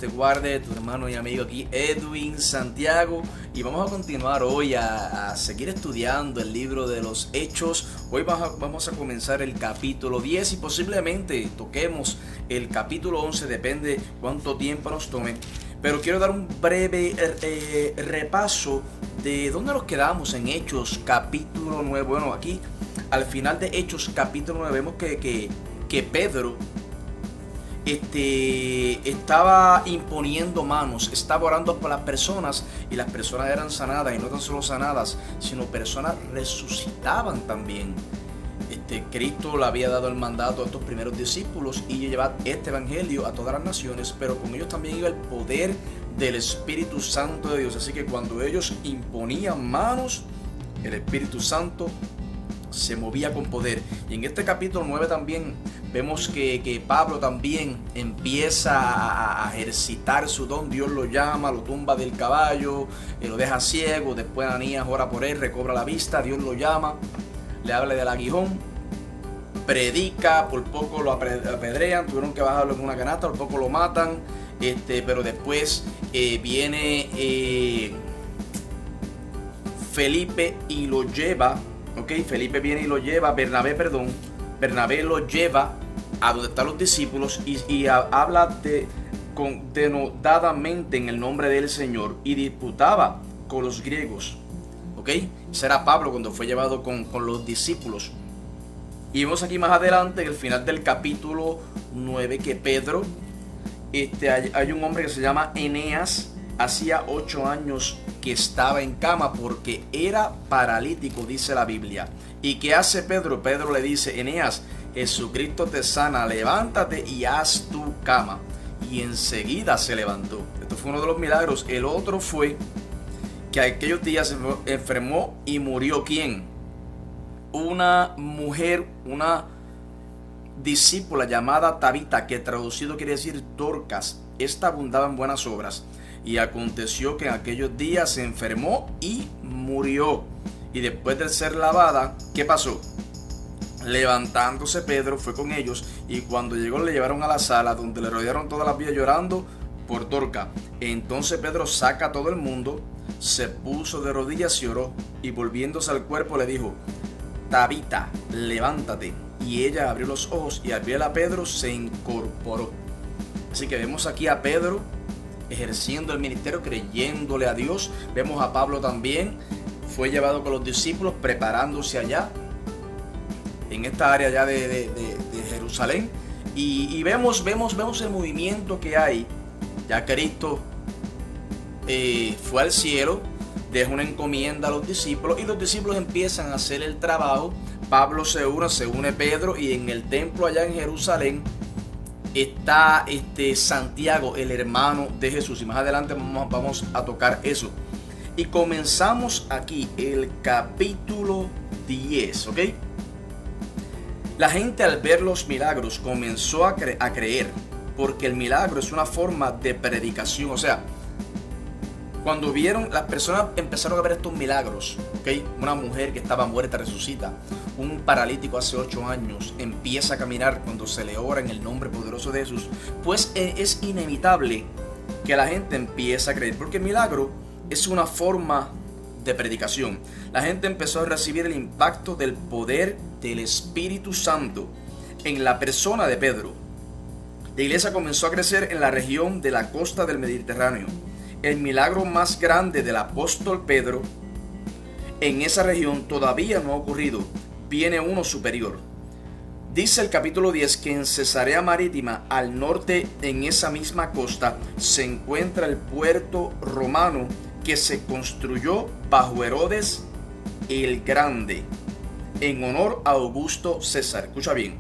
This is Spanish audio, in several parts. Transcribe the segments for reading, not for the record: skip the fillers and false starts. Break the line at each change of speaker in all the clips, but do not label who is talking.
te guarde, tu hermano y amigo aquí Edwin Santiago, y vamos a continuar hoy a seguir estudiando el libro de los Hechos. Hoy vamos a comenzar el capítulo 10 y posiblemente toquemos el capítulo 11, depende cuánto tiempo nos tome. Pero quiero dar un breve repaso de dónde nos quedamos en Hechos capítulo 9. Bueno, aquí al final de Hechos capítulo 9 vemos que Pedro estaba imponiendo manos, estaba orando por las personas y las personas eran sanadas, y no tan solo sanadas, sino personas resucitaban también. Cristo le había dado el mandato a estos primeros discípulos y llevar este evangelio a todas las naciones, pero con ellos también iba el poder del Espíritu Santo de Dios. Así que cuando ellos imponían manos, el Espíritu Santo se movía con poder. Y en este capítulo 9 también vemos que Pablo también empieza a ejercitar su don. Dios lo llama, lo tumba del caballo, lo deja ciego. Después Ananías ora por él, recobra la vista. Dios lo llama, le habla del aguijón, predica, por poco lo apedrean, tuvieron que bajarlo en una canasta, por poco lo matan. Pero después viene Felipe y lo lleva. Felipe viene y lo lleva, Bernabé lo lleva a donde están los discípulos y habla denodadamente en el nombre del Señor y disputaba con los griegos. Ese era Pablo cuando fue llevado con los discípulos. Y vemos aquí más adelante, en el final del capítulo 9, que Pedro, hay un hombre que se llama Eneas. Hacía 8 años que estaba en cama porque era paralítico, dice la Biblia. ¿Y qué hace Pedro? Pedro le dice: Eneas, Jesucristo te sana, levántate y haz tu cama. Y enseguida se levantó. Esto fue uno de los milagros. El otro fue que aquellos días se enfermó y murió. ¿Quién? Una mujer, una discípula llamada Tabita, que traducido quiere decir Dorcas. Esta abundaba en buenas obras. Y aconteció que en aquellos días se enfermó y murió. Y después de ser lavada, ¿qué pasó? Levantándose Pedro fue con ellos, y cuando llegó le llevaron a la sala donde le rodearon todas las vías llorando por Dorcas. Entonces Pedro saca a todo el mundo, se puso de rodillas y oró, y volviéndose al cuerpo le dijo: Tabita, levántate. Y ella abrió los ojos, y al ver a Pedro se incorporó. Así que vemos aquí a Pedro ejerciendo el ministerio, creyéndole a Dios. Vemos a Pablo también, fue llevado con los discípulos, preparándose allá en esta área ya de Jerusalén. Y vemos el movimiento que hay. Ya Cristo fue al cielo, deja una encomienda a los discípulos, y los discípulos empiezan a hacer el trabajo. Pablo se une Pedro, y en el templo allá en Jerusalén está Santiago, el hermano de Jesús, y más adelante vamos a tocar eso. Y comenzamos aquí el capítulo 10, La gente, al ver los milagros, comenzó a creer, porque el milagro es una forma de predicación. O sea, cuando vieron, las personas empezaron a ver estos milagros, Una mujer que estaba muerta resucita. Un paralítico hace 8 años empieza a caminar cuando se le ora en el nombre poderoso de Jesús. Pues es inevitable que la gente empiece a creer, porque el milagro es una forma de predicación. La gente empezó a recibir el impacto del poder del Espíritu Santo en la persona de Pedro. La iglesia comenzó a crecer en la región de la costa del Mediterráneo. El milagro más grande del apóstol Pedro en esa región todavía no ha ocurrido. Viene uno superior. Dice el capítulo 10 que en Cesarea Marítima, al norte, en esa misma costa, se encuentra el puerto romano que se construyó bajo Herodes el Grande, en honor a Augusto César. Escucha bien.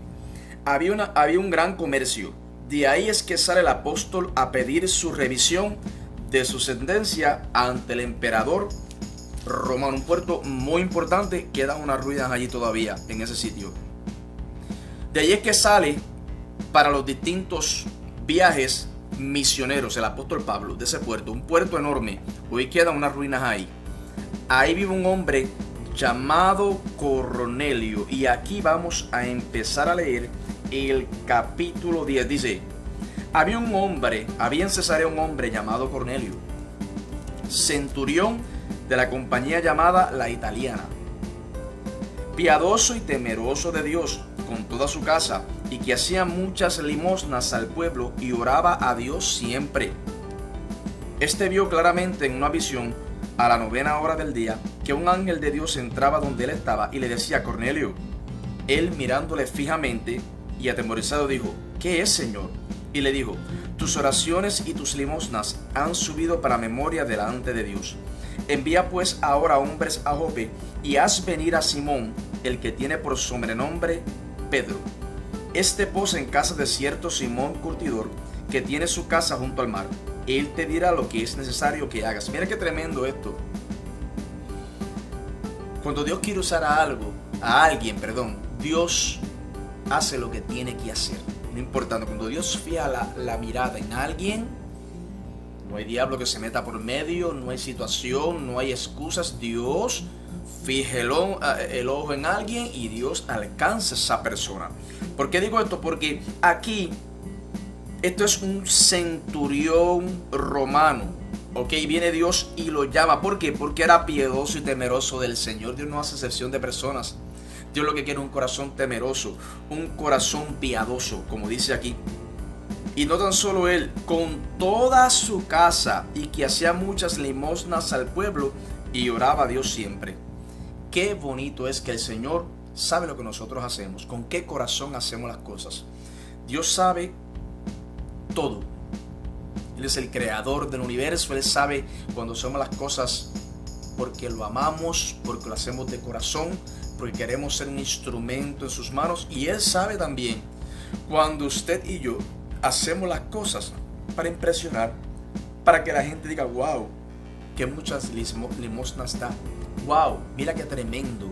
Había un gran comercio. De ahí es que sale el apóstol a pedir su revisión de su sentencia ante el emperador romano. Un puerto muy importante, quedan unas ruinas allí todavía en ese sitio. De ahí es que sale para los distintos viajes misioneros el apóstol Pablo, de ese puerto, un puerto enorme. Hoy quedan unas ruinas ahí. Ahí vive un hombre llamado Cornelio, y aquí vamos a empezar a leer el capítulo 10. Dice: Había en Cesarea un hombre llamado Cornelio, centurión de la compañía llamada La Italiana, piadoso y temeroso de Dios con toda su casa, y que hacía muchas limosnas al pueblo y oraba a Dios siempre. Este vio claramente en una visión a la 9ª hora del día que un ángel de Dios entraba donde él estaba y le decía: Cornelio. Él, mirándole fijamente y atemorizado, dijo: ¿Qué es, Señor? Y le dijo: tus oraciones y tus limosnas han subido para memoria delante de Dios. Envía pues ahora hombres a Jope y haz venir a Simón, el que tiene por sobrenombre Pedro. Este posa en casa de cierto Simón curtidor, que tiene su casa junto al mar. Él te dirá lo que es necesario que hagas. Mira qué tremendo esto. Cuando Dios quiere usar a alguien, Dios hace lo que tiene que hacer. No importa, cuando Dios fija la mirada en alguien, no hay diablo que se meta por medio, no hay situación, no hay excusas. Dios fije el ojo en alguien y Dios alcanza a esa persona. ¿Por qué digo esto? Porque aquí, esto es un centurión romano, ¿ok? Viene Dios y lo llama. ¿Por qué? Porque era piedoso y temeroso del Señor. Dios no hace excepción de personas. Dios lo que quiere es un corazón temeroso, un corazón piadoso, como dice aquí. Y no tan solo él, con toda su casa, y que hacía muchas limosnas al pueblo y oraba a Dios siempre. Qué bonito es que el Señor sabe lo que nosotros hacemos, con qué corazón hacemos las cosas. Dios sabe todo. Él es el creador del universo. Él sabe cuando hacemos las cosas porque lo amamos, porque lo hacemos de corazón, porque queremos ser un instrumento en sus manos. Y Él sabe también cuando usted y yo hacemos las cosas para impresionar, para que la gente diga: wow, que muchas limosnas da. Wow, mira qué tremendo.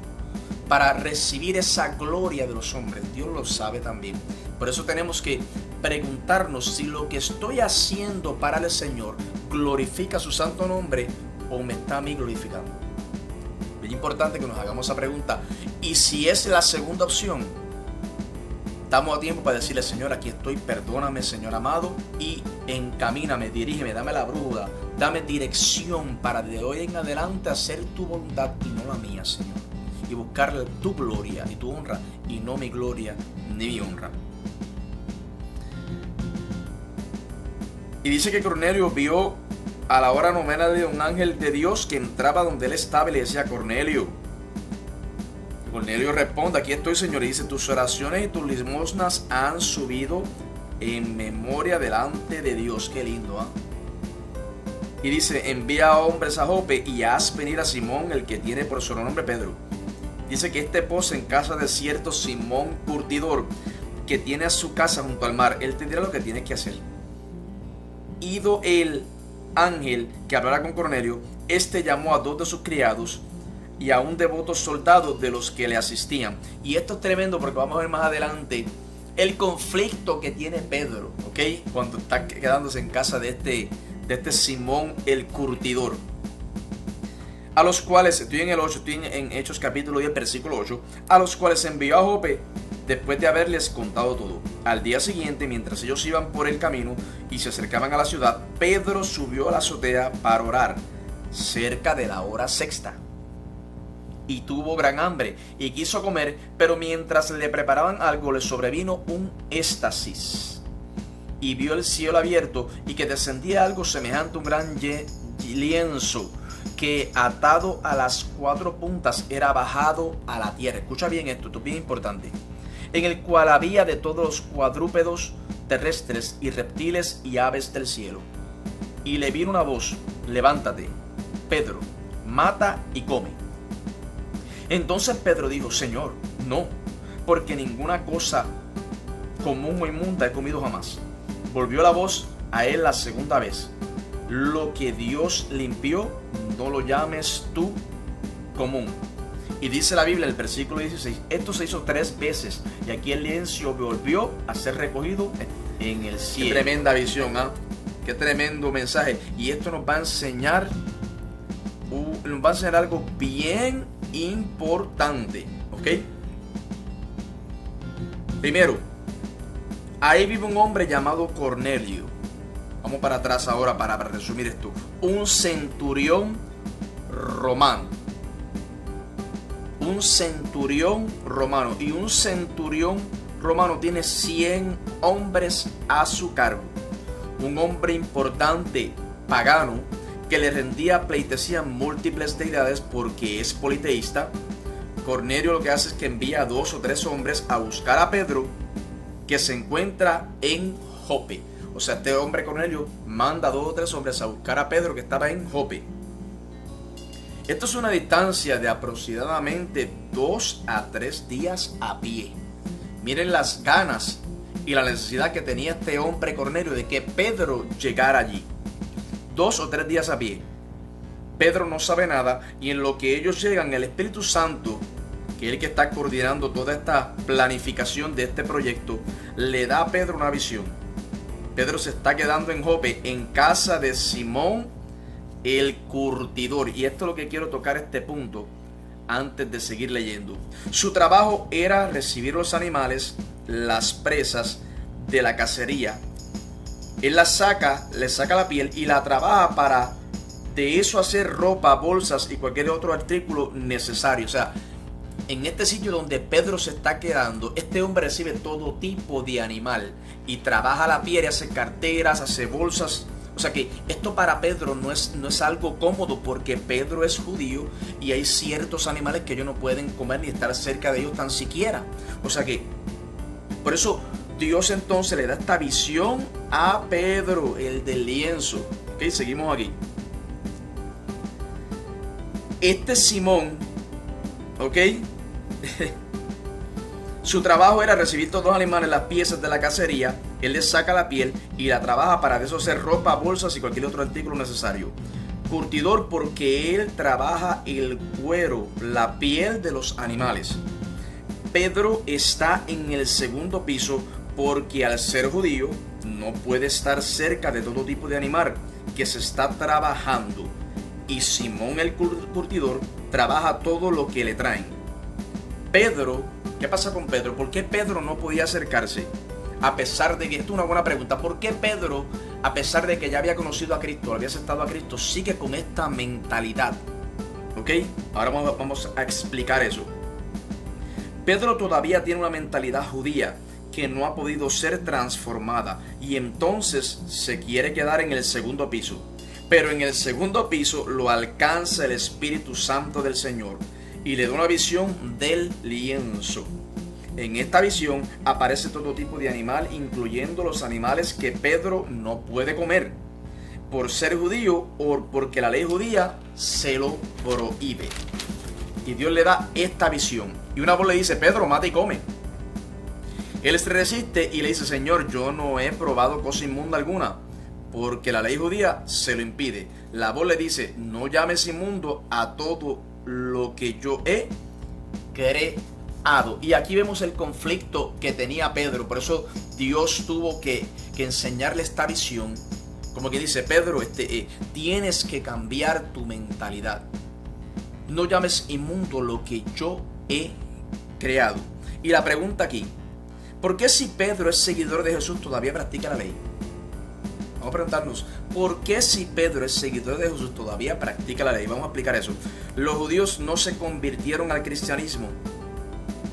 Para recibir esa gloria de los hombres. Dios lo sabe también. Por eso tenemos que preguntarnos si lo que estoy haciendo para el Señor glorifica su santo nombre o me está a mí glorificando. Es importante que nos hagamos esa pregunta. Y si es la segunda opción, estamos a tiempo para decirle: Señor, aquí estoy, perdóname, Señor amado, y encamíname, dirígeme, dame la brújula, dame dirección para de hoy en adelante hacer tu voluntad y no la mía, Señor. Y buscarle tu gloria y tu honra, y no mi gloria ni mi honra. Y dice que Cornelio vio a la hora 9ª de un ángel de Dios que entraba donde él estaba y le decía: Cornelio. Y Cornelio responde: aquí estoy, Señor. Y dice: tus oraciones y tus limosnas han subido en memoria delante de Dios. Qué lindo, ¿ah? Y dice: envía hombres a Jope y haz venir a Simón, el que tiene por sobrenombre Pedro. Dice que este posa en casa de cierto Simón curtidor, que tiene a su casa junto al mar. Él te dirá lo que tienes que hacer. Ido el ángel que hablara con Cornelio, este llamó a 2 de sus criados y a un devoto soldado de los que le asistían. Y esto es tremendo porque vamos a ver más adelante el conflicto que tiene Pedro, ¿ok? Cuando está quedándose en casa de este Simón el curtidor. A los cuales, estoy en Hechos capítulo 10, versículo 8, a los cuales envió a Jope después de haberles contado todo. Al día siguiente, mientras ellos iban por el camino y se acercaban a la ciudad, Pedro subió a la azotea para orar, cerca de la hora 6ª. Y tuvo gran hambre y quiso comer, pero mientras le preparaban algo, le sobrevino un éxtasis. Y vio el cielo abierto y que descendía algo semejante a un gran lienzo, que atado a las 4 puntas era bajado a la tierra. Escucha bien esto es bien importante. En el cual había de todos los cuadrúpedos terrestres y reptiles y aves del cielo. Y le vino una voz: levántate, Pedro, mata y come. Entonces Pedro dijo: Señor, no, porque ninguna cosa común o inmunda he comido jamás. Volvió la voz a él la segunda vez: lo que Dios limpió, no lo llames tú común. Y dice la Biblia, el versículo 16, esto se hizo 3 veces, y aquí el lienzo volvió a ser recogido en el cielo. Qué tremenda visión, ¿ah? Qué tremendo mensaje. Y esto nos va a enseñar algo bien importante, ¿ok? Primero, Ahí vive un hombre llamado Cornelio. Vamos para atrás ahora para resumir esto. Un centurión romano. Un centurión romano. Y un centurión romano tiene 100 hombres a su cargo. Un hombre importante, pagano, que le rendía pleitesía a múltiples deidades porque es politeísta. Cornelio lo que hace es que envía a 2 o 3 hombres a buscar a Pedro, que se encuentra en Jope. O sea, este hombre Cornelio manda a 2 o 3 hombres a buscar a Pedro, que estaba en Jope. Esto es una distancia de aproximadamente 2 a 3 días a pie. Miren las ganas y la necesidad que tenía este hombre Cornelio de que Pedro llegara allí. 2 o 3 días a pie. Pedro no sabe nada, y en lo que ellos llegan, el Espíritu Santo, que es el que está coordinando toda esta planificación de este proyecto, le da a Pedro una visión. Pedro se está quedando en Jope, en casa de Simón el curtidor. Y esto es lo que quiero tocar, este punto, antes de seguir leyendo. Su trabajo era recibir los animales, las presas de la cacería. Él las saca, le saca la piel y la trabaja para de eso hacer ropa, bolsas y cualquier otro artículo necesario. O sea, en este sitio donde Pedro se está quedando, este hombre recibe todo tipo de animal y trabaja la piel, hace carteras, hace bolsas. O sea que esto para Pedro no es algo cómodo, porque Pedro es judío y hay ciertos animales que ellos no pueden comer ni estar cerca de ellos tan siquiera. O sea que por eso Dios entonces le da esta visión a Pedro, el del lienzo. Ok, seguimos aquí. Este Simón, ok, su trabajo era recibir todos los animales, las piezas de la cacería. Él les saca la piel y la trabaja para de eso hacer ropa, bolsas y cualquier otro artículo necesario. Curtidor, porque él trabaja el cuero, la piel de los animales. Pedro está en el segundo piso porque al ser judío no puede estar cerca de todo tipo de animal que se está trabajando. Y Simón el curtidor trabaja todo lo que le traen. Pedro, ¿qué pasa con Pedro? ¿Por qué Pedro no podía acercarse? A pesar de que, esto es una buena pregunta, ¿por qué Pedro, a pesar de que ya había conocido a Cristo, había aceptado a Cristo, sigue con esta mentalidad? ¿Ok? Ahora vamos a explicar eso. Pedro todavía tiene una mentalidad judía que no ha podido ser transformada, y entonces se quiere quedar en el segundo piso. Pero en el segundo piso lo alcanza el Espíritu Santo del Señor y le da una visión del lienzo. En esta visión aparece todo tipo de animal, incluyendo los animales que Pedro no puede comer por ser judío o porque la ley judía se lo prohíbe. Y Dios le da esta visión. Y una voz le dice: Pedro, mata y come. Él se resiste y le dice: Señor, yo no he probado cosa inmunda alguna, porque la ley judía se lo impide. La voz le dice: no llames inmundo a todo lo que yo he creado. Y aquí vemos el conflicto que tenía Pedro. Por eso Dios tuvo que enseñarle esta visión. Como que dice: Pedro, tienes que cambiar tu mentalidad. No llames inmundo lo que yo he creado. Y la pregunta aquí: ¿por qué si Pedro es seguidor de Jesús todavía practica la ley? Vamos a preguntarnos, ¿por qué si Pedro es seguidor de Jesús todavía practica la ley? Vamos a explicar eso. Los judíos no se convirtieron al cristianismo.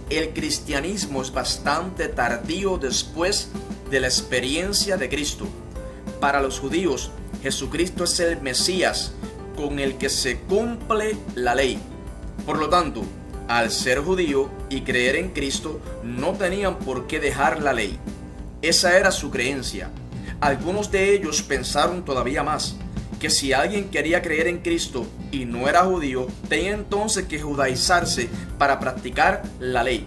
El cristianismo es bastante tardío después de la experiencia de Cristo. Para los judíos, Jesucristo es el Mesías con el que se cumple la ley. Por lo tanto, al ser judío y creer en Cristo, no tenían por qué dejar la ley. Esa era su creencia. Algunos de ellos pensaron todavía más, que si alguien quería creer en Cristo y no era judío, tenía entonces que judaizarse para practicar la ley.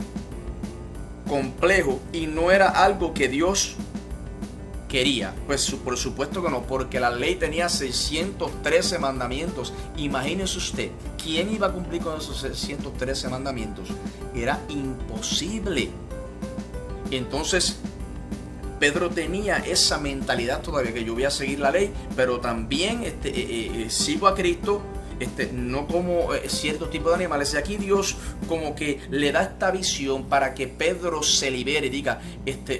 Complejo, y no era algo que Dios quería. Pues por supuesto que no, porque la ley tenía 613 mandamientos. Imagínese usted, ¿quién iba a cumplir con esos 613 mandamientos? Era imposible. Entonces Pedro tenía esa mentalidad todavía, que yo voy a seguir la ley, pero también sigo a Cristo no como ciertos tipos de animales. Y aquí Dios como que le da esta visión para que Pedro se libere y diga,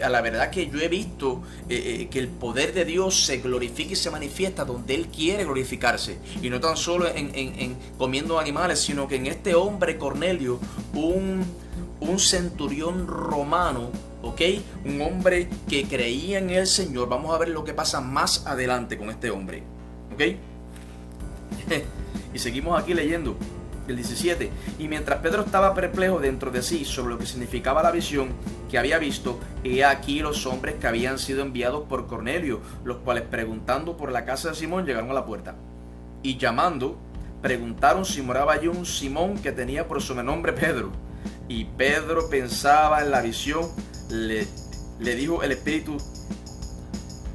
a la verdad que yo he visto que el poder de Dios se glorifica y se manifiesta donde Él quiere glorificarse. Y no tan solo en comiendo animales, sino que en este hombre Cornelio, un centurión romano, ¿ok? Un hombre que creía en el Señor. Vamos a ver lo que pasa más adelante con este hombre, ¿ok? Y seguimos aquí leyendo el 17. Y mientras Pedro estaba perplejo dentro de sí sobre lo que significaba la visión que había visto, he aquí los hombres que habían sido enviados por Cornelio, los cuales preguntando por la casa de Simón llegaron a la puerta. Y llamando, preguntaron si moraba allí un Simón que tenía por sobrenombre Pedro. Y Pedro pensaba en la visión, le dijo el Espíritu,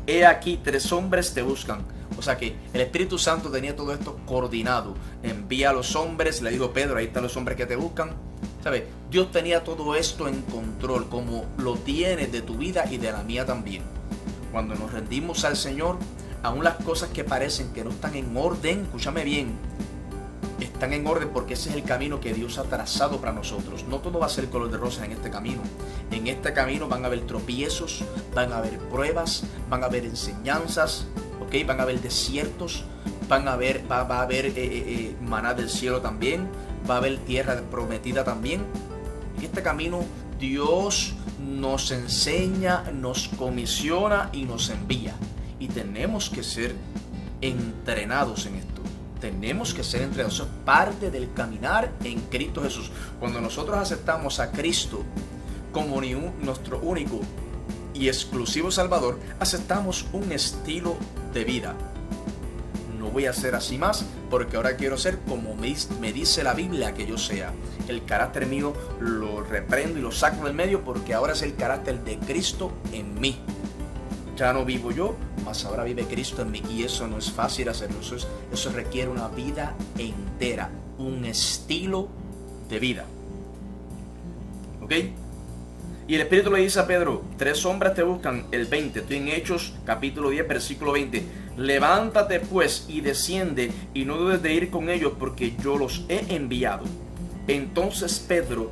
he aquí 3 hombres te buscan. O sea que el Espíritu Santo tenía todo esto coordinado. Envía a los hombres, le dijo Pedro, ahí están los hombres que te buscan. ¿Sabes? Dios tenía todo esto en control, como lo tiene de tu vida y de la mía también. Cuando nos rendimos al Señor, aún las cosas que parecen que no están en orden, escúchame bien, están en orden porque ese es el camino que Dios ha trazado para nosotros. No todo va a ser color de rosa en este camino. En este camino van a haber tropiezos, van a haber pruebas, van a haber enseñanzas, ¿okay? Van a haber desiertos, va a haber maná del cielo también, va a haber tierra prometida también. En este camino Dios nos enseña, nos comisiona y nos envía. Y tenemos que ser entrenados en esto. Tenemos que ser entrenados. Eso es parte del caminar en Cristo Jesús. Cuando nosotros aceptamos a Cristo como nuestro único y exclusivo Salvador, aceptamos un estilo de vida. No voy a ser así más porque ahora quiero ser como me dice la Biblia que yo sea. El carácter mío lo reprendo y lo saco del medio porque ahora es el carácter de Cristo en mí. Ya no vivo yo, mas ahora vive Cristo en mí. Y eso no es fácil hacerlo. Eso requiere una vida entera, un estilo de vida. ¿Ok? Y el Espíritu le dice a Pedro, 3 hombres te buscan, el 20. Estoy en Hechos capítulo 10, versículo 20. Levántate pues y desciende y no dudes de ir con ellos porque yo los he enviado. Entonces Pedro,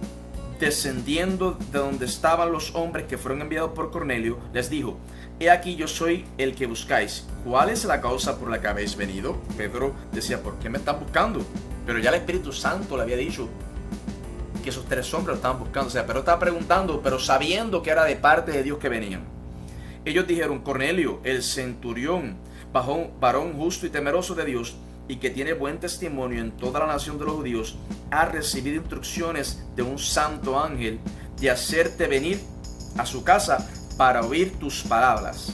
descendiendo de donde estaban los hombres que fueron enviados por Cornelio, les dijo, he aquí yo soy el que buscáis. ¿Cuál es la causa por la que habéis venido? Pedro decía, ¿por qué me están buscando? Pero ya el Espíritu Santo le había dicho que esos 3 hombres lo estaban buscando. O sea, Pedro estaba preguntando, pero sabiendo que era de parte de Dios que venían. Ellos dijeron, Cornelio, el centurión, varón justo y temeroso de Dios, y que tiene buen testimonio en toda la nación de los judíos, ha recibido instrucciones de un santo ángel de hacerte venir a su casa para oír tus palabras.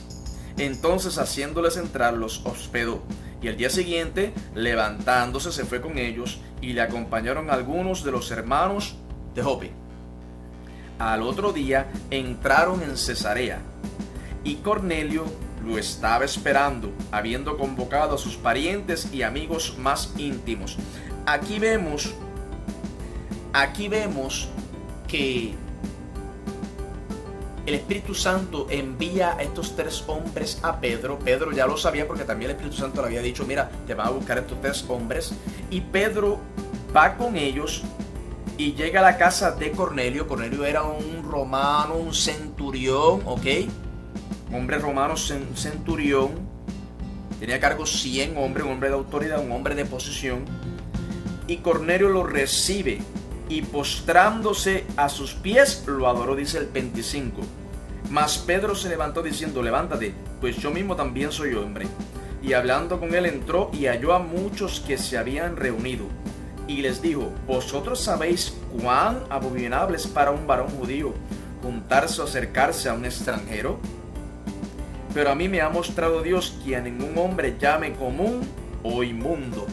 Entonces, haciéndoles entrar, los hospedó. Y el día siguiente, levantándose, se fue con ellos y le acompañaron algunos de los hermanos de Jope. Al otro día entraron en Cesarea y Cornelio lo estaba esperando, habiendo convocado a sus parientes y amigos más íntimos. Aquí vemos que el Espíritu Santo envía a estos 3 hombres a Pedro. Pedro ya lo sabía porque también el Espíritu Santo le había dicho, mira, te van a buscar estos 3 hombres. Y Pedro va con ellos y llega a la casa de Cornelio. Cornelio era un romano, un centurión, ¿ok? Hombre romano, centurión. Tenía a cargo 100 hombres, un hombre de autoridad, un hombre de posición. Y Cornelio lo recibe y postrándose a sus pies lo adoró, dice el 25. Mas Pedro se levantó diciendo, levántate, pues yo mismo también soy hombre. Y hablando con él entró y halló a muchos que se habían reunido. Y les dijo, vosotros sabéis cuán abominable es para un varón judío juntarse o acercarse a un extranjero. Pero a mí me ha mostrado Dios que a ningún hombre llame común o inmundo.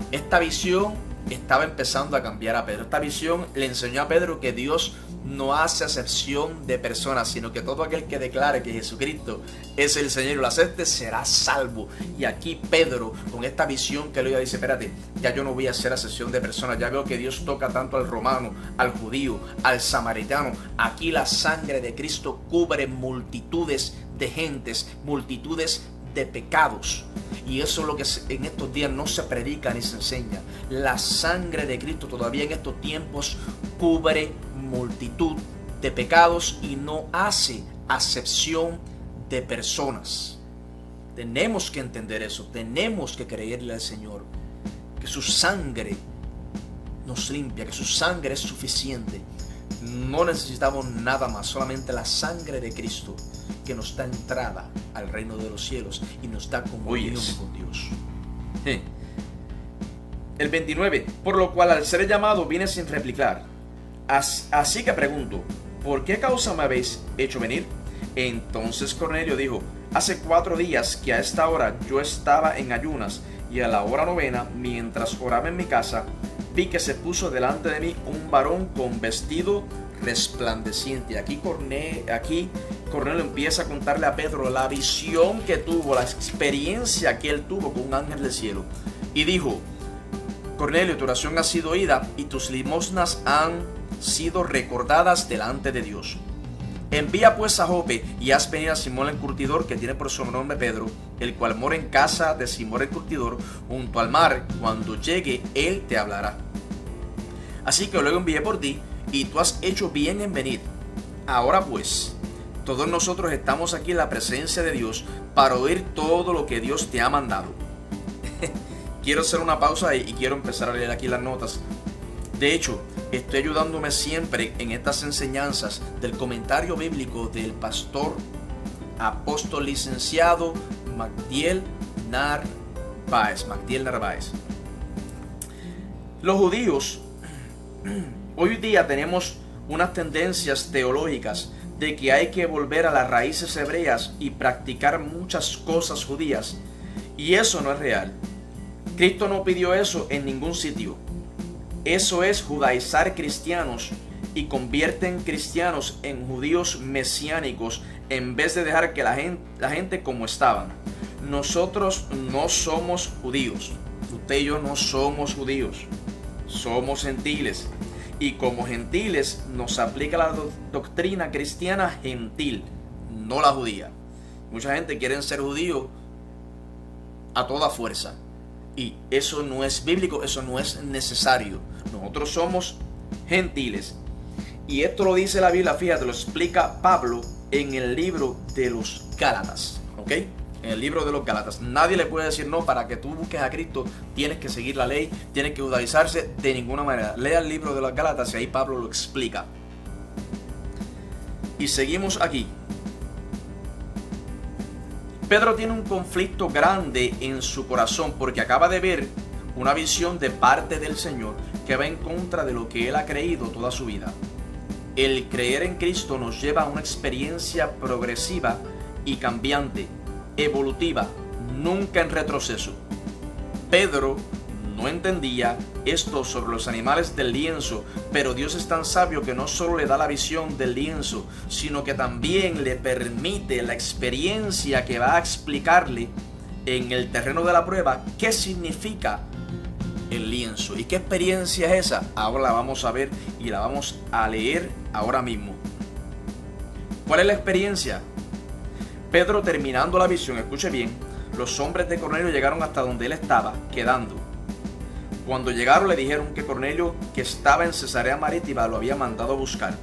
Esta visión estaba empezando a cambiar a Pedro. Esta visión le enseñó a Pedro que Dios no hace acepción de personas, sino que todo aquel que declare que Jesucristo es el Señor y lo acepte será salvo. Y aquí Pedro, con esta visión que le dice, espérate, ya yo no voy a hacer acepción de personas. Ya veo que Dios toca tanto al romano, al judío, al samaritano. Aquí la sangre de Cristo cubre multitudes de gentes, multitudes de pecados. Y eso es lo que en estos días no se predica ni se enseña. La sangre de Cristo todavía en estos tiempos cubre multitud de pecados y no hace acepción de personas. Tenemos que entender eso, tenemos que creerle al Señor, que su sangre nos limpia, que su sangre es suficiente. No necesitamos nada más, solamente la sangre de Cristo que nos da entrada al reino de los cielos y nos da comunión con Dios. El 29, por lo cual al ser llamado vine sin replicar. Así que pregunto, ¿por qué causa me habéis hecho venir? Entonces Cornelio dijo, hace 4 días que a esta hora yo estaba en ayunas, y a la hora 9, mientras oraba en mi casa, vi que se puso delante de mí un varón con vestido resplandeciente. Aquí Cornelio empieza a contarle a Pedro la visión que tuvo, la experiencia que él tuvo con un ángel del cielo. Y dijo, Cornelio, tu oración ha sido oída y tus limosnas han sido recordadas delante de Dios. Envía pues a Jope y haz venir a Simón el curtidor, que tiene por sobrenombre Pedro, el cual mora en casa de Simón el curtidor, junto al mar. Cuando llegue, él te hablará. Así que luego envié por ti, y tú has hecho bien en venir. Ahora pues, todos nosotros estamos aquí en la presencia de Dios para oír todo lo que Dios te ha mandado. Quiero hacer una pausa y quiero empezar a leer aquí las notas. De hecho, estoy ayudándome siempre en estas enseñanzas del comentario bíblico del pastor, apóstol licenciado Magdiel Narváez. Los judíos, hoy día tenemos unas tendencias teológicas de que hay que volver a las raíces hebreas y practicar muchas cosas judías. Y eso no es real. Cristo no pidió eso en ningún sitio. Eso es judaizar cristianos y convierten cristianos en judíos mesiánicos en vez de dejar que la gente como estaban. Nosotros no somos judíos. Usted y yo no somos judíos. Somos gentiles. Y como gentiles nos aplica la doctrina cristiana gentil, no la judía. Mucha gente quiere ser judío a toda fuerza. Y eso no es bíblico, eso no es necesario. Nosotros somos gentiles. Y esto lo dice la Biblia, fíjate, lo explica Pablo en el libro de los Gálatas. ¿Ok? En el libro de los Gálatas. Nadie le puede decir no, para que tú busques a Cristo tienes que seguir la ley, tienes que judaizarse de ninguna manera. Lea el libro de los Gálatas y ahí Pablo lo explica. Y seguimos aquí. Pedro tiene un conflicto grande en su corazón porque acaba de ver una visión de parte del Señor que va en contra de lo que él ha creído toda su vida. El creer en Cristo nos lleva a una experiencia progresiva y cambiante, evolutiva, nunca en retroceso. Pedro no entendía esto sobre los animales del lienzo, pero Dios es tan sabio que no solo le da la visión del lienzo, sino que también le permite la experiencia que va a explicarle en el terreno de la prueba qué significa el lienzo. ¿Y qué experiencia es esa? Ahora la vamos a ver y la vamos a leer ahora mismo. ¿Cuál es la experiencia? Pedro, terminando la visión, escuche bien, los hombres de Cornelio llegaron hasta donde él estaba quedando. Cuando llegaron le dijeron que Cornelio, que estaba en Cesarea Marítima, lo había mandado a buscar.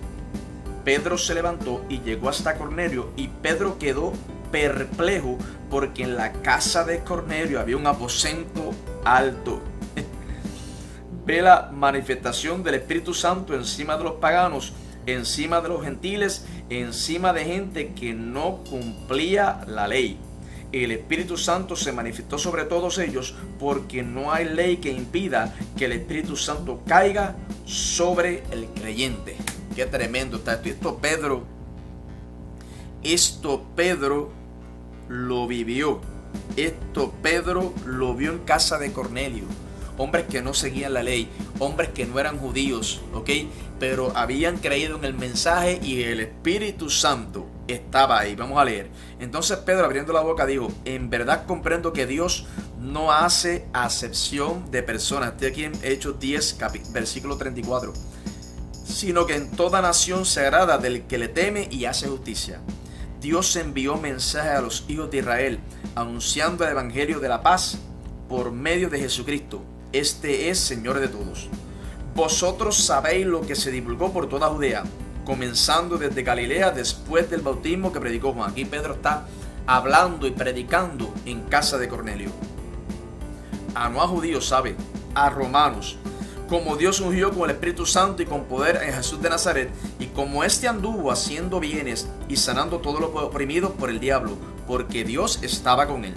Pedro se levantó y llegó hasta Cornelio, y Pedro quedó perplejo porque en la casa de Cornelio había un aposento alto. Ve la manifestación del Espíritu Santo encima de los paganos, encima de los gentiles, encima de gente que no cumplía la ley. El Espíritu Santo se manifestó sobre todos ellos porque no hay ley que impida que el Espíritu Santo caiga sobre el creyente. Qué tremendo está esto. Esto Pedro lo vivió. Esto Pedro lo vio en casa de Cornelio. Hombres que no seguían la ley, hombres que no eran judíos, ¿ok? Pero habían creído en el mensaje y el Espíritu Santo estaba ahí. Vamos a leer. Entonces Pedro, abriendo la boca, dijo: en verdad comprendo que Dios no hace acepción de personas. Estoy aquí en Hechos 10, versículo 34. Sino que en toda nación se agrada del que le teme y hace justicia. Dios envió mensaje a los hijos de Israel anunciando el evangelio de la paz por medio de Jesucristo. Este es Señor de todos. Vosotros sabéis lo que se divulgó por toda Judea, comenzando desde Galilea después del bautismo que predicó Juan. Aquí Pedro está hablando y predicando en casa de Cornelio. No a judíos, ¿sabe? A romanos. Como Dios ungió con el Espíritu Santo y con poder en Jesús de Nazaret, y como éste anduvo haciendo bienes y sanando todos los oprimidos por el diablo, porque Dios estaba con él.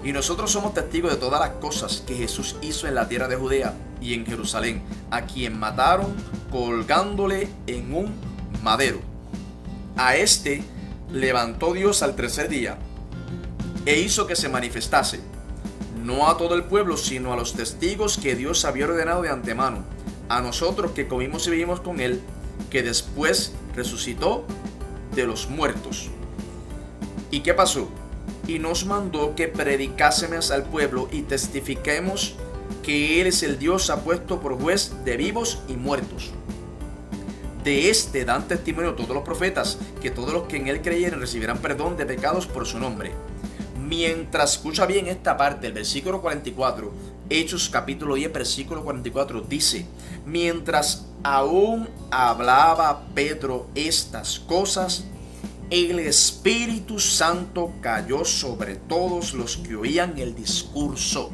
Y nosotros somos testigos de todas las cosas que Jesús hizo en la tierra de Judea y en Jerusalén, a quien mataron colgándole en un madero. A este levantó Dios al tercer día e hizo que se manifestase, no a todo el pueblo, sino a los testigos que Dios había ordenado de antemano, a nosotros que comimos y vivimos con él, que después resucitó de los muertos. ¿Y qué pasó? Y nos mandó que predicásemos al pueblo y testifiquemos que Él es el Dios apuesto por juez de vivos y muertos. De este dan testimonio todos los profetas, que todos los que en Él creyeren recibirán perdón de pecados por su nombre. Mientras, escucha bien esta parte, el versículo 44, Hechos capítulo 10, versículo 44, dice: mientras aún hablaba Pedro estas cosas, el Espíritu Santo cayó sobre todos los que oían el discurso,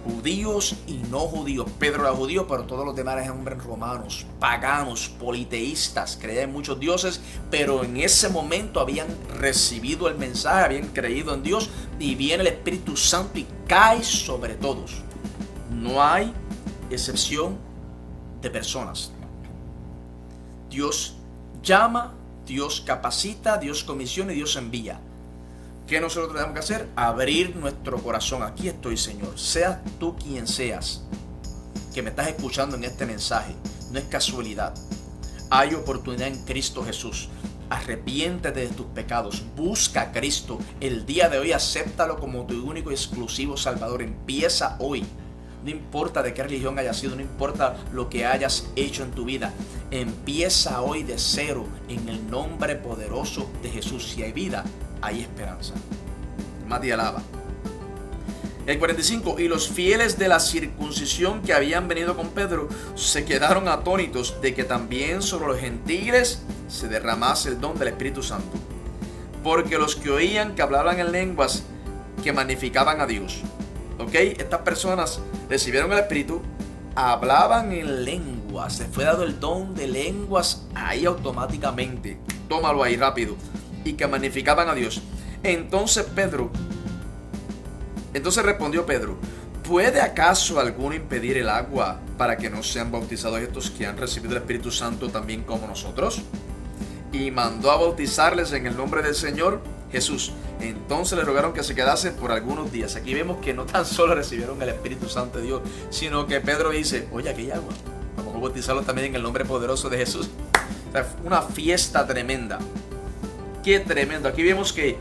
judíos y no judíos. Pedro era judío, pero todos los demás eran hombres romanos, paganos, politeístas, creían en muchos dioses, pero en ese momento habían recibido el mensaje, habían creído en Dios, y viene el Espíritu Santo y cae sobre todos. No hay excepción de personas. Dios llama, Dios capacita, Dios comisiona y Dios envía. ¿Qué nosotros tenemos que hacer? Abrir nuestro corazón. Aquí estoy, Señor. Seas tú quien seas, que me estás escuchando en este mensaje. No es casualidad. Hay oportunidad en Cristo Jesús. Arrepiéntete de tus pecados. Busca a Cristo. El día de hoy acéptalo como tu único y exclusivo Salvador. Empieza hoy. No importa de qué religión hayas sido, no importa lo que hayas hecho en tu vida. Empieza hoy de cero en el nombre poderoso de Jesús. Si hay vida, hay esperanza. Más te alaba. El 45. Y los fieles de la circuncisión que habían venido con Pedro se quedaron atónitos de que también sobre los gentiles se derramase el don del Espíritu Santo. Porque los que oían que hablaban en lenguas que magnificaban a Dios. ¿Ok? Estas personas recibieron el Espíritu, hablaban en lenguas, les fue dado el don de lenguas ahí automáticamente. Tómalo ahí rápido. Y que magnificaban a Dios. Entonces respondió Pedro: ¿puede acaso alguno impedir el agua para que no sean bautizados estos que han recibido el Espíritu Santo también como nosotros? Y mandó a bautizarles en el nombre del Señor Jesús. Entonces le rogaron que se quedasen por algunos días. Aquí vemos que no tan solo recibieron el Espíritu Santo de Dios, sino que Pedro dice: oye, aquí hay agua, vamos a bautizarlos también en el nombre poderoso de Jesús. O sea, una fiesta tremenda. Qué tremendo. Aquí vemos que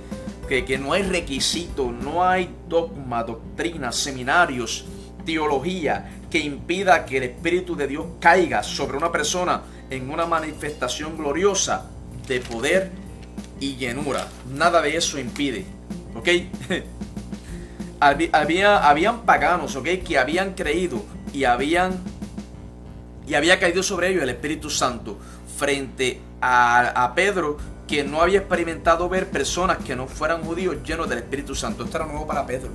no hay requisito, no hay dogma, doctrina, seminarios, teología que impida que el Espíritu de Dios caiga sobre una persona en una manifestación gloriosa de poder y llenura. Nada de eso impide, ¿ok? Habían paganos, ¿ok? Que habían creído y había caído sobre ellos el Espíritu Santo frente a Pedro, que no había experimentado ver personas que no fueran judíos llenos del Espíritu Santo. Esto era nuevo para Pedro.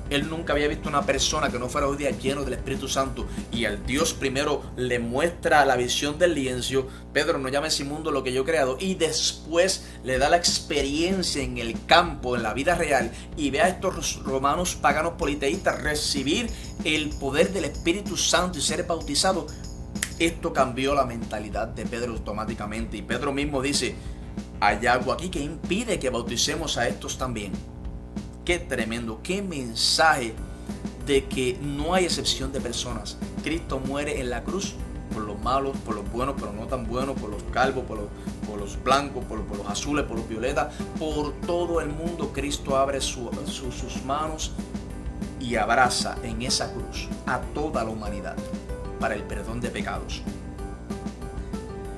Él nunca había visto una persona que no fuera judía lleno del Espíritu Santo. Y al Dios primero le muestra la visión del lienzo. Pedro, no llames inmundo lo que yo he creado. Y después le da la experiencia en el campo, en la vida real. Y ve a estos romanos paganos politeístas recibir el poder del Espíritu Santo y ser bautizados. Esto cambió la mentalidad de Pedro automáticamente. Y Pedro mismo dice: hay algo aquí que impide que bauticemos a estos también. Qué tremendo, qué mensaje de que no hay excepción de personas. Cristo muere en la cruz por los malos, por los buenos, pero no tan buenos, por los calvos, por los blancos, por los azules, por los violetas, por todo el mundo. Cristo abre sus manos y abraza en esa cruz a toda la humanidad para el perdón de pecados.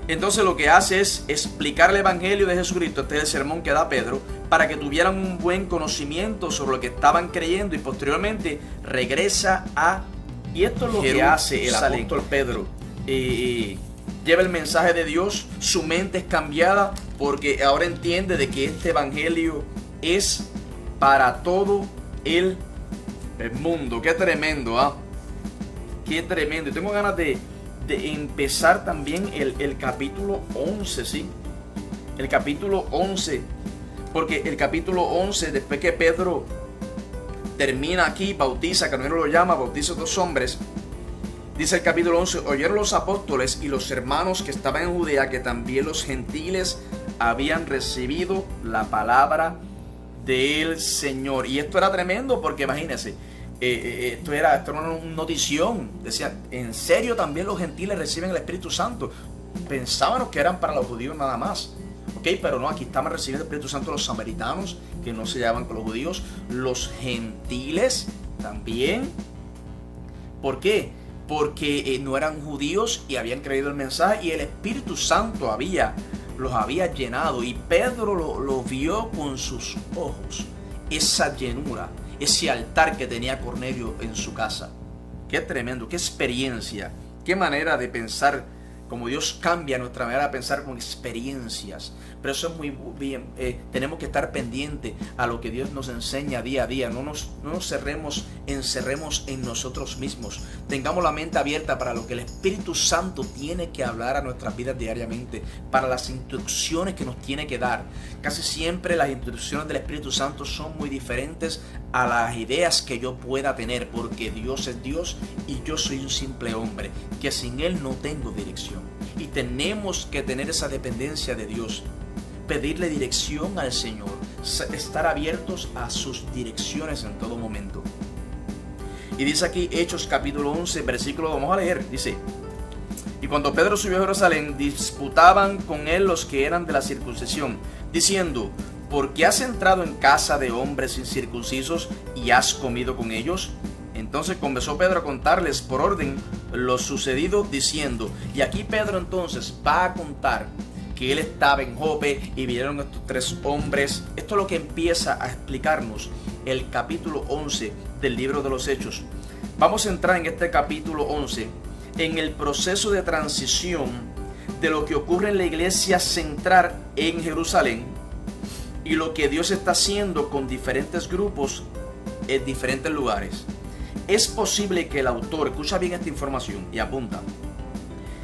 Entonces lo que hace es explicar el Evangelio de Jesucristo, este es el sermón que da Pedro, para que tuvieran un buen conocimiento sobre lo que estaban creyendo, y posteriormente regresa a y esto es lo que hace el apóstol Pedro. Lleva el mensaje de Dios, su mente es cambiada porque ahora entiende de que este Evangelio es para todo el mundo. Qué tremendo, ¿ah? Qué tremendo. Y tengo ganas de empezar también el capítulo 11, ¿sí? El capítulo 11, porque el capítulo 11, después que Pedro termina aquí, bautiza, que no lo llama, bautiza a 2 hombres, dice el capítulo 11, oyeron los apóstoles y los hermanos que estaban en Judea que también los gentiles habían recibido la palabra del Señor. Y esto era tremendo porque imagínense, esto era una notición. Decían, ¿en serio también los gentiles reciben el Espíritu Santo? Pensábamos que eran para los judíos nada más. Ok, pero no, aquí estaban recibiendo el Espíritu Santo los samaritanos, que no se llevaban con los judíos, los gentiles también. ¿Por qué? Porque no eran judíos y habían creído el mensaje y el Espíritu Santo los había llenado, y Pedro lo vio con sus ojos, esa llenura, ese altar que tenía Cornelio en su casa. Qué tremendo, qué experiencia, qué manera de pensar, como Dios cambia nuestra manera de pensar con experiencias. Pero eso es muy bien, tenemos que estar pendientes a lo que Dios nos enseña día a día. No nos encerremos en nosotros mismos. Tengamos la mente abierta para lo que el Espíritu Santo tiene que hablar a nuestras vidas diariamente, para las instrucciones que nos tiene que dar. Casi siempre las instrucciones del Espíritu Santo son muy diferentes a las ideas que yo pueda tener, porque Dios es Dios y yo soy un simple hombre que sin Él no tengo dirección. Y tenemos que tener esa dependencia de Dios, pedirle dirección al Señor, estar abiertos a sus direcciones en todo momento. Y dice aquí Hechos capítulo 11, versículo, vamos a leer, dice: y cuando Pedro subió a Jerusalén, disputaban con él los que eran de la circuncisión, diciendo: ¿por qué has entrado en casa de hombres incircuncisos y has comido con ellos? Entonces comenzó Pedro a contarles por orden lo sucedido, diciendo, y aquí Pedro entonces va a contar que él estaba en Jope y vinieron estos 3 hombres. Esto es lo que empieza a explicarnos el capítulo 11 del libro de los Hechos. Vamos a entrar en este capítulo 11 en el proceso de transición de lo que ocurre en la iglesia central en Jerusalén y lo que Dios está haciendo con diferentes grupos en diferentes lugares. Es posible que el autor, escucha bien esta información y apunta,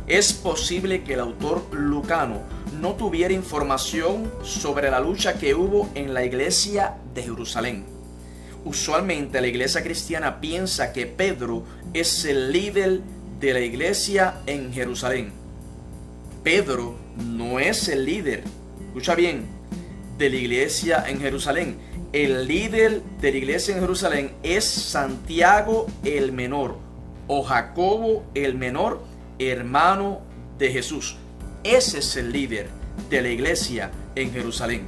es posible que el autor lucano no tuviera información sobre la lucha que hubo en la iglesia de Jerusalén. Usualmente la iglesia cristiana piensa que Pedro es el líder de la iglesia en Jerusalén. Pedro no es el líder, escucha bien, de la iglesia en Jerusalén. El líder de la iglesia en Jerusalén es Santiago el menor o Jacobo el menor, hermano de Jesús. Ese es el líder de la iglesia en Jerusalén.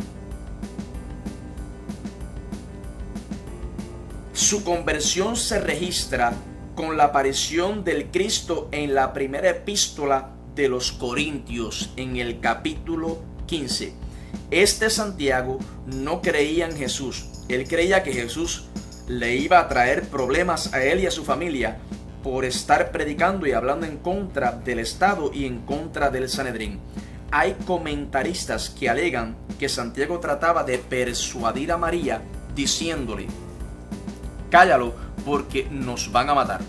Su conversión se registra con la aparición del Cristo en la primera epístola de los Corintios, en el capítulo 15. Este Santiago no creía en Jesús. Él creía que Jesús le iba a traer problemas a él y a su familia por estar predicando y hablando en contra del Estado y en contra del Sanedrín. Hay comentaristas que alegan que Santiago trataba de persuadir a María diciéndole: cállalo porque nos van a matar.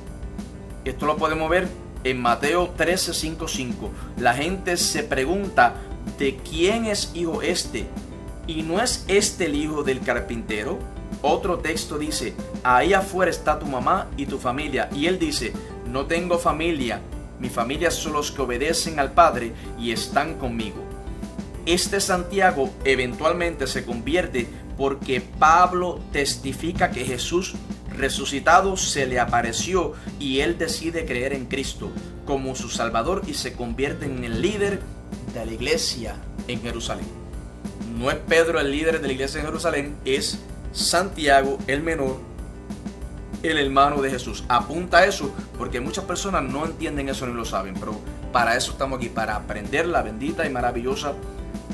Esto lo podemos ver en Mateo 13:5-5. La gente se pregunta: ¿de quién es hijo este? ¿Y no es este el hijo del carpintero? Otro texto dice: ahí afuera está tu mamá y tu familia. Y él dice: no tengo familia, mi familia son los que obedecen al Padre y están conmigo. Este Santiago eventualmente se convierte porque Pablo testifica que Jesús resucitado se le apareció y él decide creer en Cristo como su Salvador y se convierte en el líder de la iglesia en Jerusalén. No es Pedro el líder de la iglesia en Jerusalén, es Santiago el menor, el hermano de Jesús. Apunta a eso porque muchas personas no entienden eso ni lo saben, pero para eso estamos aquí, para aprender la bendita y maravillosa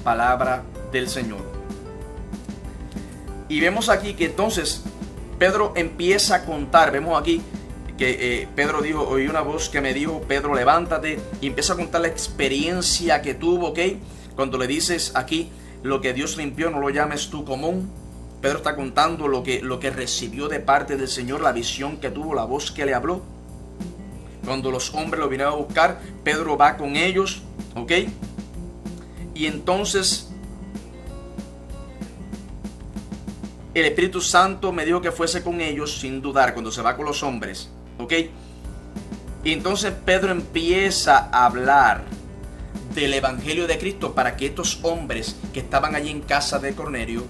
palabra del Señor. Y vemos aquí que entonces Pedro empieza a contar. Vemos aquí que Pedro dijo, oí una voz que me dijo, Pedro, levántate, y empieza a contar la experiencia que tuvo, ¿ok? Cuando le dices aquí, lo que Dios limpió no lo llames tú común. Pedro está contando lo que recibió de parte del Señor, la visión que tuvo, la voz que le habló. Cuando los hombres lo vinieron a buscar, Pedro va con ellos, ¿ok? Y entonces el Espíritu Santo me dijo que fuese con ellos sin dudar cuando se va con los hombres, ¿ok? Y entonces Pedro empieza a hablar del Evangelio de Cristo para que estos hombres que estaban allí en casa de Cornelio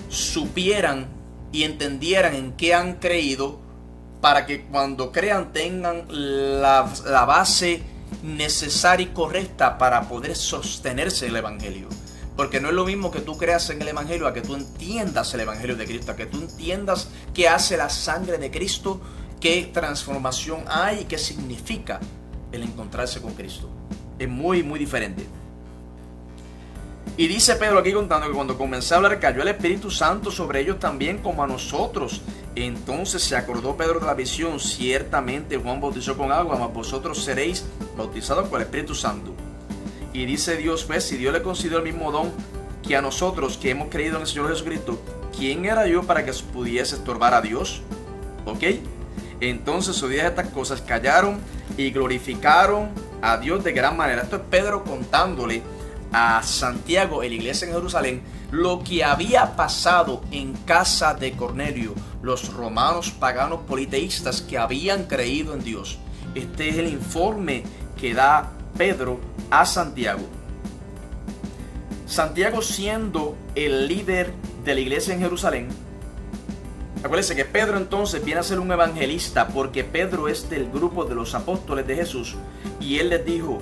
supieran y entendieran en qué han creído, para que cuando crean tengan la base necesaria y correcta para poder sostenerse en el Evangelio. Porque no es lo mismo que tú creas en el Evangelio a que tú entiendas el Evangelio de Cristo, a que tú entiendas qué hace la sangre de Cristo, qué transformación hay y qué significa el encontrarse con Cristo. Es muy, muy diferente. Y dice Pedro aquí contando que cuando comencé a hablar cayó el Espíritu Santo sobre ellos también como a nosotros. Entonces se acordó Pedro de la visión. Ciertamente Juan bautizó con agua, mas vosotros seréis bautizados con el Espíritu Santo. Y dice Dios, pues, si Dios le concedió el mismo don que a nosotros que hemos creído en el Señor Jesucristo, ¿quién era yo para que pudiese estorbar a Dios? ¿Ok? Entonces oídas estas cosas, callaron y glorificaron a Dios de gran manera. Esto es Pedro contándole a Santiago, en la iglesia en Jerusalén, lo que había pasado en casa de Cornelio, los romanos paganos politeístas que habían creído en Dios. Este es el informe que da Pedro a Santiago. Santiago, siendo el líder de la iglesia en Jerusalén, acuérdense que Pedro entonces viene a ser un evangelista, porque Pedro es del grupo de los apóstoles de Jesús, y él les dijo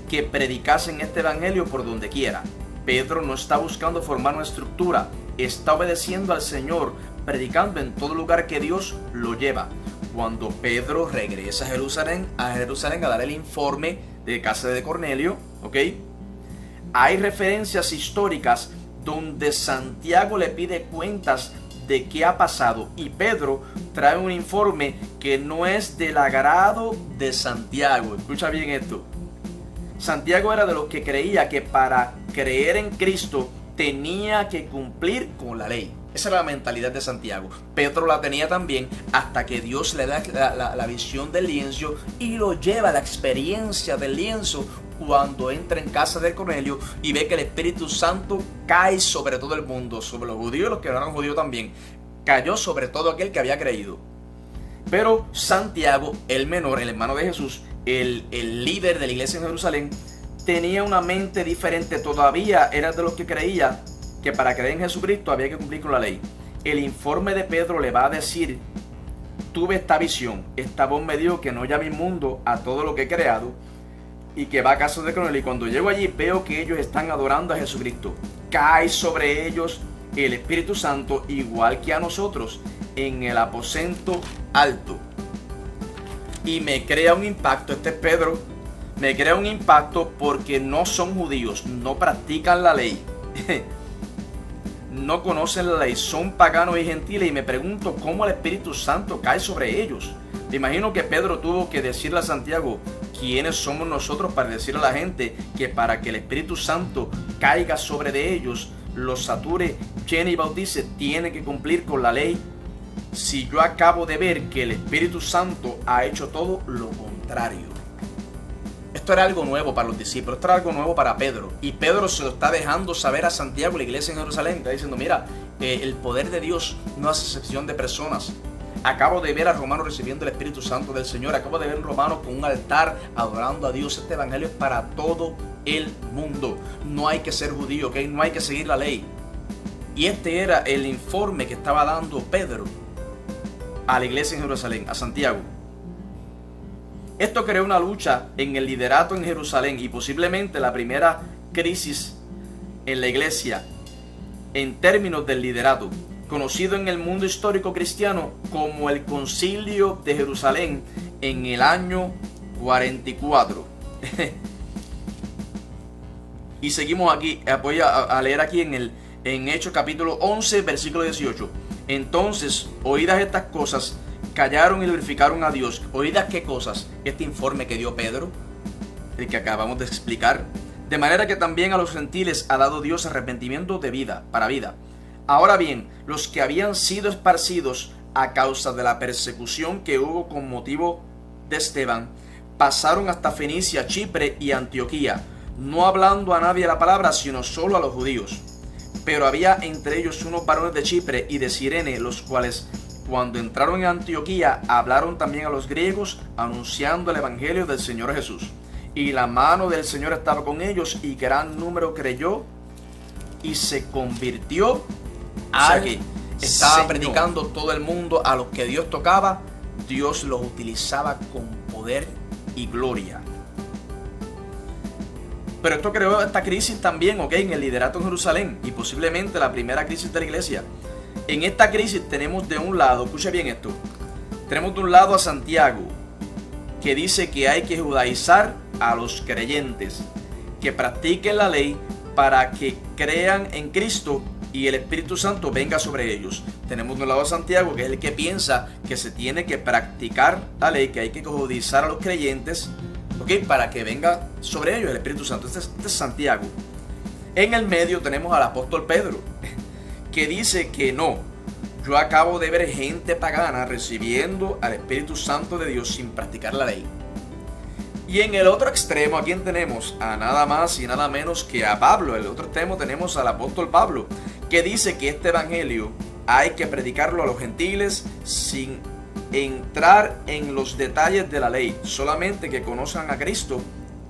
que predicasen este evangelio por donde quiera. Pedro no está buscando formar una estructura, está obedeciendo al Señor, predicando en todo lugar que Dios lo lleva. Cuando Pedro regresa a Jerusalén a dar el informe de casa de Cornelio, ¿ok? Hay referencias históricas donde Santiago le pide cuentas de qué ha pasado, y Pedro trae un informe que no es del agrado de Santiago. Escucha bien esto. Santiago era de los que creía que para creer en Cristo tenía que cumplir con la ley. Esa era la mentalidad de Santiago. Pedro la tenía también, hasta que Dios le da la visión del lienzo y lo lleva a la experiencia del lienzo cuando entra en casa de Cornelio y ve que el Espíritu Santo cae sobre todo el mundo, sobre los judíos y los que no eran judíos también. Cayó sobre todo aquel que había creído. Pero Santiago, el menor, el hermano de Jesús, el líder de la iglesia en Jerusalén, tenía una mente diferente. Todavía era de los que creía que para creer en Jesucristo había que cumplir con la ley. El informe de Pedro le va a decir: tuve esta visión, esta voz me dijo que no llame inmundo a todo lo que he creado, y que va a casa de Cornelio, y cuando llego allí veo que ellos están adorando a Jesucristo. Cae sobre ellos el Espíritu Santo, igual que a nosotros, en el aposento alto. Y me crea un impacto. Este es Pedro. Me crea un impacto porque no son judíos, no practican la ley, no conocen la ley, son paganos y gentiles, y me pregunto cómo el Espíritu Santo cae sobre ellos. Me imagino que Pedro tuvo que decirle a Santiago: ¿quiénes somos nosotros para decirle a la gente que para que el Espíritu Santo caiga sobre de ellos, los sature, llene y bautice, tiene que cumplir con la ley? Si yo acabo de ver que el Espíritu Santo ha hecho todo lo contrario. Esto era algo nuevo para los discípulos, esto era algo nuevo para Pedro. Y Pedro se lo está dejando saber a Santiago, la iglesia en Jerusalén. Está diciendo: mira, el poder de Dios no hace excepción de personas. Acabo de ver a romanos recibiendo el Espíritu Santo del Señor. Acabo de ver a un romano con un altar adorando a Dios. Este evangelio es para todo el mundo. No hay que ser judío, ¿ok? No hay que seguir la ley. Y este era el informe que estaba dando Pedro a la iglesia en Jerusalén, a Santiago. Esto creó una lucha en el liderato en Jerusalén, y posiblemente la primera crisis en la iglesia en términos del liderato, conocido en el mundo histórico cristiano como el Concilio de Jerusalén en el año 44. Y seguimos aquí, voy a leer aquí en Hechos capítulo 11, versículo 18. Entonces, oídas estas cosas, callaron y glorificaron a Dios. ¿Oídas qué cosas? Este informe que dio Pedro, el que acabamos de explicar. De manera que también a los gentiles ha dado Dios arrepentimiento de vida, para vida. Ahora bien, los que habían sido esparcidos a causa de la persecución que hubo con motivo de Esteban, pasaron hasta Fenicia, Chipre y Antioquía, no hablando a nadie la palabra, sino solo a los judíos. Pero había entre ellos unos varones de Chipre y de Cirene, los cuales, cuando entraron en Antioquía, hablaron también a los griegos, anunciando el evangelio del Señor Jesús. Y la mano del Señor estaba con ellos, y gran número creyó y se convirtió. Que estaba Señor predicando todo el mundo. A los que Dios tocaba, Dios los utilizaba con poder y gloria. Pero esto creó esta crisis también, en el liderato en Jerusalén, y posiblemente la primera crisis de la iglesia. En esta crisis tenemos de un lado, escuche bien esto, tenemos de un lado a Santiago, que dice que hay que judaizar a los creyentes, que practiquen la ley para que crean en Cristo y el Espíritu Santo venga sobre ellos. Tenemos de un lado a Santiago, que es el que piensa que se tiene que practicar la ley, que hay que judaizar a los creyentes, para que venga sobre ellos el Espíritu Santo. Este es Santiago. En el medio tenemos al apóstol Pedro, que dice que no, yo acabo de ver gente pagana recibiendo al Espíritu Santo de Dios sin practicar la ley. Y en el otro extremo, ¿a quién tenemos? A nada más y nada menos que a Pablo. En el otro extremo tenemos al apóstol Pablo, que dice que este evangelio hay que predicarlo a los gentiles sin entrar en los detalles de la ley, solamente que conozcan a Cristo,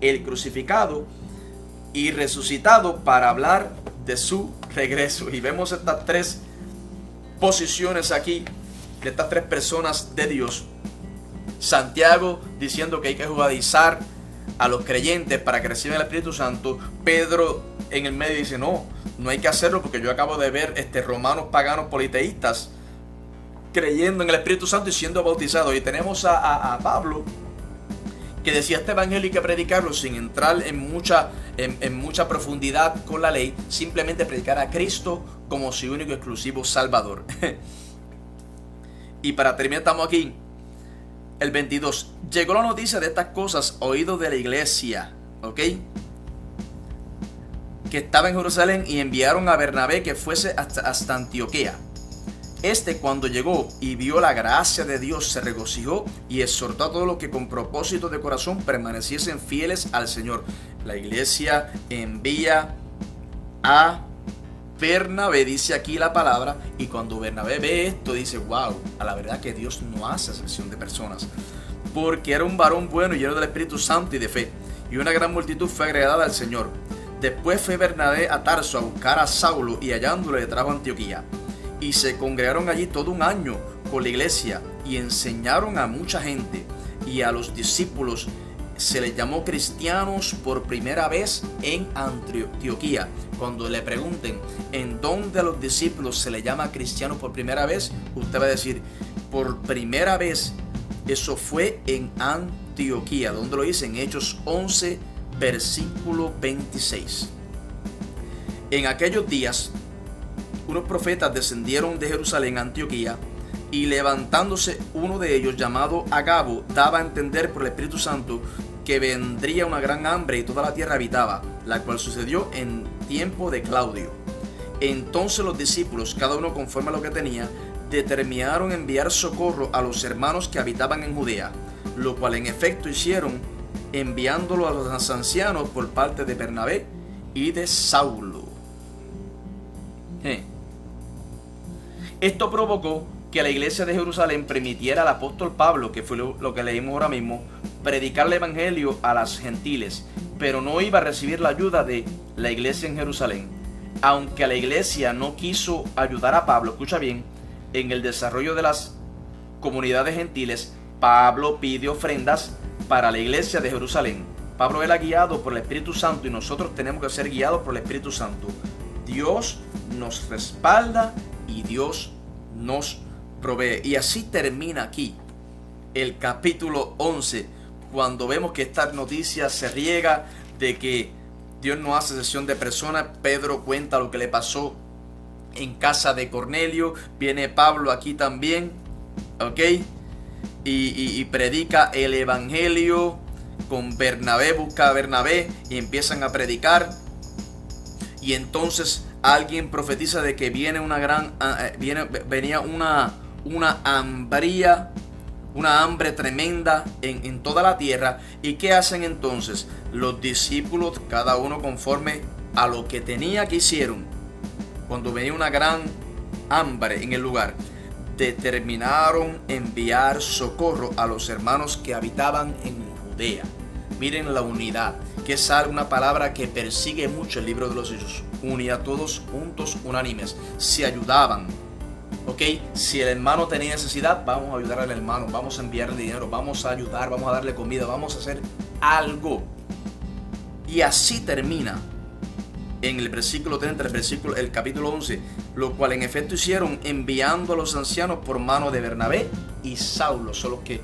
el crucificado y resucitado, para hablar de su regreso. Y vemos estas tres posiciones aquí, de estas tres personas de Dios. Santiago diciendo que hay que judaizar a los creyentes para que reciban el Espíritu Santo. Pedro en el medio dice no hay que hacerlo, porque yo acabo de ver romanos paganos politeístas creyendo en el Espíritu Santo y siendo bautizados. Y tenemos a Pablo, que decía este evangelio hay que predicarlo sin entrar en mucha profundidad con la ley, simplemente predicar a Cristo como su único y exclusivo Salvador. Y para terminar, estamos aquí, el 22. Llegó la noticia de estas cosas, oídos de la iglesia, que estaba en Jerusalén, y enviaron a Bernabé que fuese hasta Antioquía. Cuando llegó y vio la gracia de Dios, se regocijó y exhortó a todos los que con propósito de corazón permaneciesen fieles al Señor. La iglesia envía a Bernabé, dice aquí la palabra, y cuando Bernabé ve esto, dice, wow, a la verdad que Dios no hace acepción de personas, porque era un varón bueno y lleno del Espíritu Santo y de fe, y una gran multitud fue agregada al Señor. Después fue Bernabé a Tarso a buscar a Saulo, y hallándole le trajo a Antioquía. Y se congregaron allí todo un año con la iglesia y enseñaron a mucha gente, y a los discípulos se les llamó cristianos por primera vez en Antioquía. Cuando le pregunten en dónde a los discípulos se les llama cristianos por primera vez, usted va a decir por primera vez, eso fue en Antioquía. ¿Dónde lo dice? En Hechos 11 versículo 26. En aquellos días unos profetas descendieron de Jerusalén a Antioquía, y levantándose uno de ellos, llamado Agabo, daba a entender por el Espíritu Santo que vendría una gran hambre y toda la tierra habitaba, la cual sucedió en tiempo de Claudio. Entonces los discípulos, cada uno conforme a lo que tenía, determinaron enviar socorro a los hermanos que habitaban en Judea, lo cual en efecto hicieron, enviándolo a los ancianos por parte de Bernabé y de Saulo. Esto provocó que la iglesia de Jerusalén permitiera al apóstol Pablo, que fue lo que leímos ahora mismo, predicar el evangelio a las gentiles, pero no iba a recibir la ayuda de la iglesia en Jerusalén. Aunque la iglesia no quiso ayudar a Pablo, escucha bien, en el desarrollo de las comunidades gentiles, Pablo pide ofrendas para la iglesia de Jerusalén. Pablo era guiado por el Espíritu Santo, y nosotros tenemos que ser guiados por el Espíritu Santo. Dios nos respalda y Dios nos provee. Y así termina aquí el capítulo 11. cuando vemos que esta noticia se riega de que Dios no hace excepción de personas, Pedro cuenta lo que le pasó en casa de Cornelio. Viene Pablo aquí también, ¿ok? Y predica el evangelio con Bernabé, busca a Bernabé y empiezan a predicar. Y entonces alguien profetiza de que viene venía una hambría, una hambre tremenda en toda la tierra. ¿Y qué hacen entonces? Los discípulos, cada uno conforme a lo que tenía, que hicieron cuando venía una gran hambre en el lugar, determinaron enviar socorro a los hermanos que habitaban en Judea. Miren la unidad, que es una palabra que persigue mucho el libro de los Hechos. Unidad, todos juntos, unánimes, se ayudaban. ¿Ok? Si el hermano tenía necesidad, vamos a ayudar al hermano, vamos a enviarle dinero, vamos a ayudar, vamos a darle comida, vamos a hacer algo. Y así termina en el versículo 30, el capítulo 11, lo cual en efecto hicieron, enviando a los ancianos por mano de Bernabé y Saulo. Son los que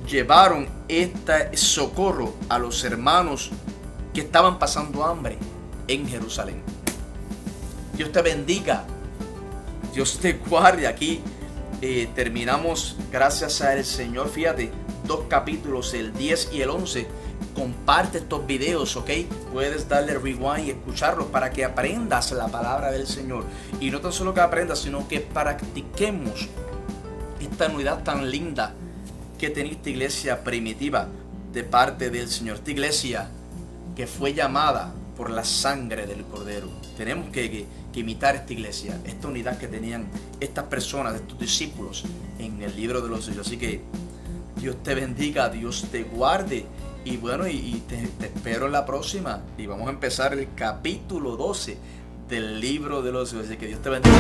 llevaron este socorro a los hermanos que estaban pasando hambre en Jerusalén. Dios te bendiga, Dios te guarde. Aquí terminamos, gracias al Señor. Fíjate, 2 capítulos, el 10 y el 11. Comparte estos videos, ¿ok? Puedes darle rewind y escucharlos para que aprendas la palabra del Señor. Y no tan solo que aprendas, sino que practiquemos esta unidad tan linda que tenía esta iglesia primitiva de parte del Señor. Esta iglesia que fue llamada por la sangre del Cordero. Tenemos que imitar esta iglesia, esta unidad que tenían estas personas, estos discípulos en el libro de los Hechos. Así que Dios te bendiga, Dios te guarde. Y bueno, te espero en la próxima. Y vamos a empezar el capítulo 12 del libro de los Hechos. Así que Dios te bendiga.